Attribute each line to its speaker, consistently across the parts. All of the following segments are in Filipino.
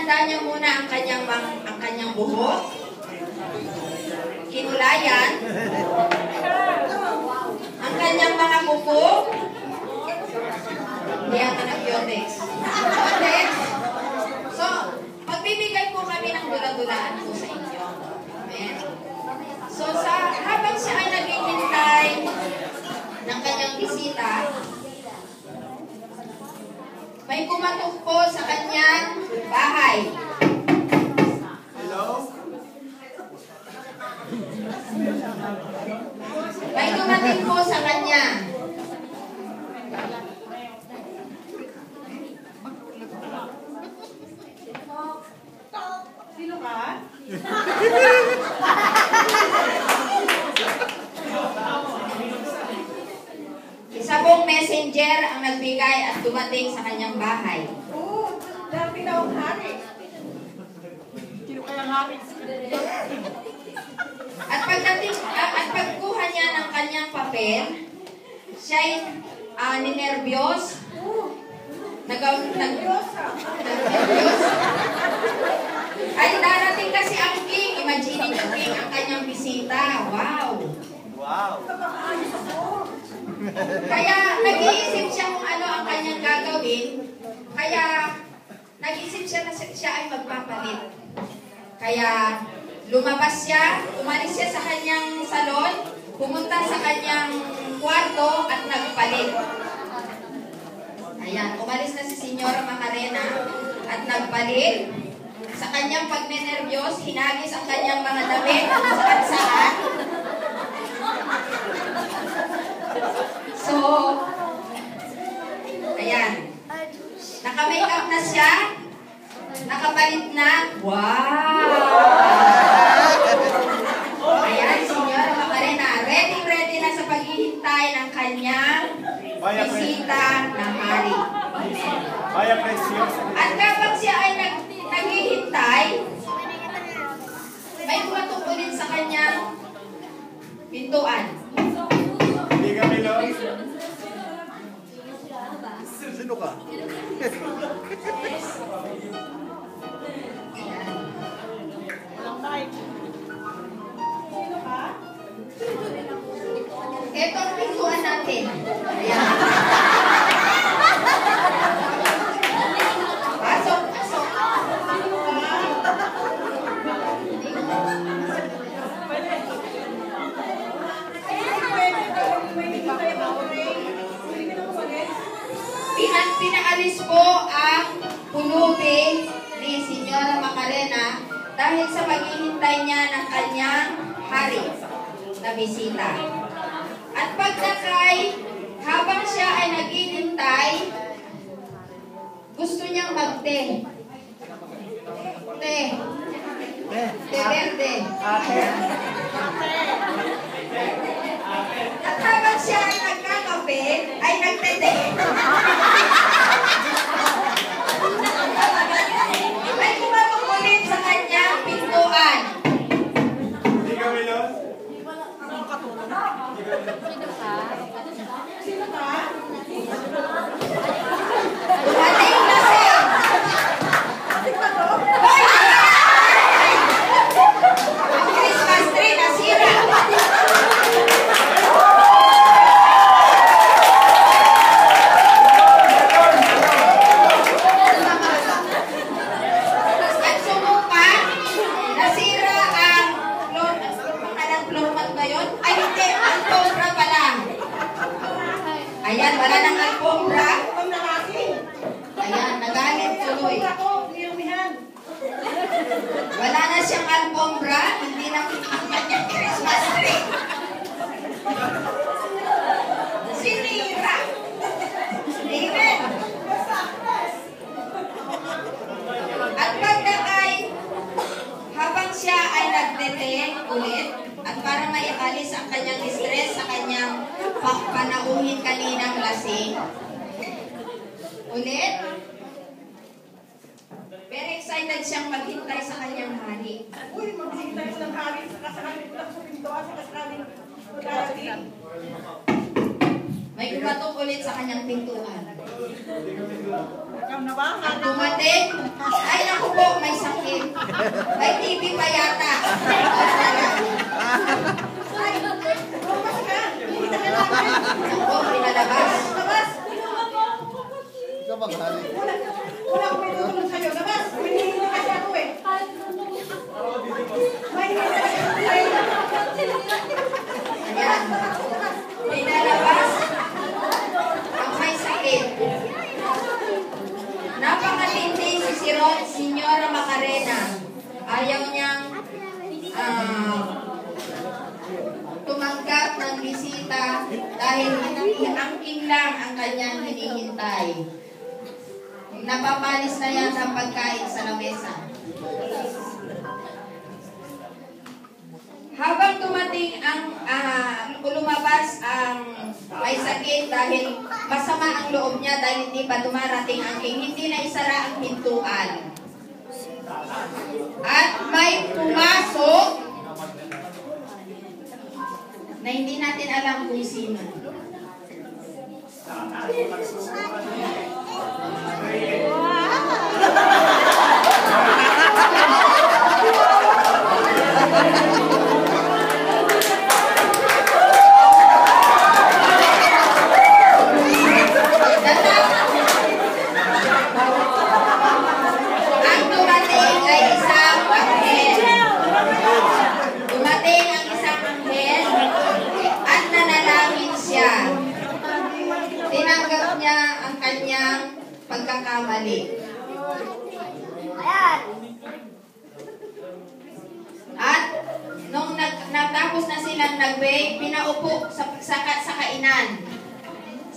Speaker 1: Hinanda niya muna ang kanyang buhok. Kinulayan. Ang kanyang mga kuko. Hindi ang nag-yotex. So, magbibigay po kami ng dula-dulaan po sa inyo. Amen. So, habang siya ay naghihintay ng kanyang bisita, may pumatok po sa kanyang bahay.
Speaker 2: Hello?
Speaker 1: May dumating po sa kanya.
Speaker 3: Sino ka?
Speaker 1: Isa pong messenger ang nagbigay at dumating sa kanyang bahay.
Speaker 3: Oo, dami na ang hari. Sino kayang hari?
Speaker 1: At pagkuha niya ng kanyang papel, siya'y ninervyos. Nervyos. Ay darating kasi ang king. Imagine yung king ang kanyang bisita. Wow!
Speaker 2: Wow!
Speaker 1: Kaya nag-iisip siya kung ano ang kanyang gagawin. Kaya nag-iisip siya na siya ay magpapalit. Kaya lumabas siya, umalis siya sa kanyang salon, pumunta sa kanyang kwarto at nagpalit. Ayan, umalis na si Senyora Macarena at nagpalit. Sa kanyang pagnenervyos, hinagis ang kanyang mga damit sa saan. So, ayan. Naka-makeup na siya. Nakapalit na. Wow! Ayan, Senyora Macarena. Ready na sa paghihintay ng kanyang bisita na hari.
Speaker 2: Vaya precious.
Speaker 1: At kapag siya ay naghihintay, may pumatok ulit sa kanyang pintuan.
Speaker 2: Hindi kami lang. Sino ka?
Speaker 3: Walang time. Sino ka?
Speaker 1: Ito ang pintuan natin. Ayan. Pasok. Pinaalis po ang pulubi ni Senyora Macarena dahil sa paghihintay niya ng kanyang hari na bisita. At pagdakay, habang siya ay naghihintay, gusto niyang mag-te. Te verde. At habang siya ay nagkakape, ay nagtete. May kumatok ulit sa kanyang pintuan.
Speaker 2: Hindi kami lang.
Speaker 3: Sino ka?
Speaker 1: Dumating na siya. Hoy! Ang Christmas tree nasira. At sumukat, nasira ang floor mat ba yun? Ay hindi, ang cobra pala. Ayan, wala nang alpombra.
Speaker 3: Ang nakasi.
Speaker 1: Ayan, nagalit tuloy.
Speaker 3: Ako, nilumihan.
Speaker 1: Wala na siyang alpombra, hindi na ang kanyang Christmas tree. Sinira. Amen. At pagdakay, habang siya ay nagtete ulit, at para maialis ang kanyang stress sa kanyang panauhin kaninang lasing, ulit, very excited siyang maghintay sa kanyang hari.
Speaker 3: Uy, maghintay mo ng hari sa kasakalit lang sa pintuan sa kasakalit magkarating.
Speaker 1: May kumatok ulit sa kanyang pintuan.
Speaker 3: Ikaw na ba?
Speaker 1: At dumating, ay naku po, may sakit. May TB pa yata.
Speaker 3: Ay, lumabas ka. Kita ka namin.
Speaker 1: Ako, pinalabas.
Speaker 3: Labas.
Speaker 4: Ikaw maghali.
Speaker 3: Wala akong may tutulong sa'yo. Labas. Hinihingi kasi ako eh. May
Speaker 1: Ayan. Pinalabas. Ang may sakit. Napakatindi si Senyora Macarena. Ayaw niyang tumanggap ng bisita dahil angking lang ang kanyang hinihintay. Napapalis na yan ang pagkain sa lamesa. Habang dumating ang lumabas ang may sakit dahil masama ang loob niya dahil hindi pa dumarating ang king, hindi na isara ang pintuan. At may pumasok na hindi natin alam kung sino. Ang dumating ay isang anghel. Dumating ang isang anghel at nanalangin siya. Tinanggap niya ang kanyang pagkakamali. At nung natapos na silang nag-pray, pinaupo sa kainan.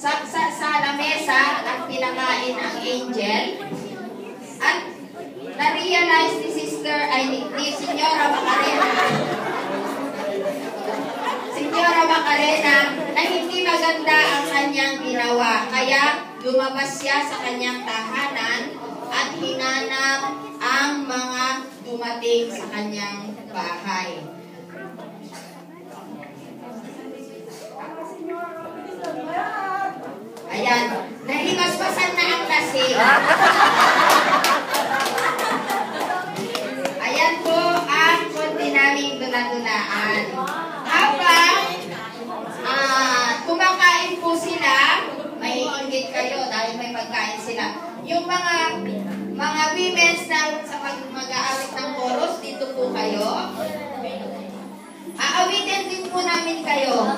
Speaker 1: Sa lamesa at pinakain ang angel. At na-realize ni Senyora Macarena na hindi maganda ang kanyang ginawa. Kaya lumabas siya sa kanyang tahanan at hinanap ang mga dumating sa kanyang bahay. Ayan, nahimasmasan na ang lasing. Ayan po ang konti naming dula-dulaan. Habang kumakain po sila, may inggit kayo dahil may pagkain sila. Yung mga women's na sa mag-aawit ng chorus, dito po kayo. Aawitin din po namin kayo.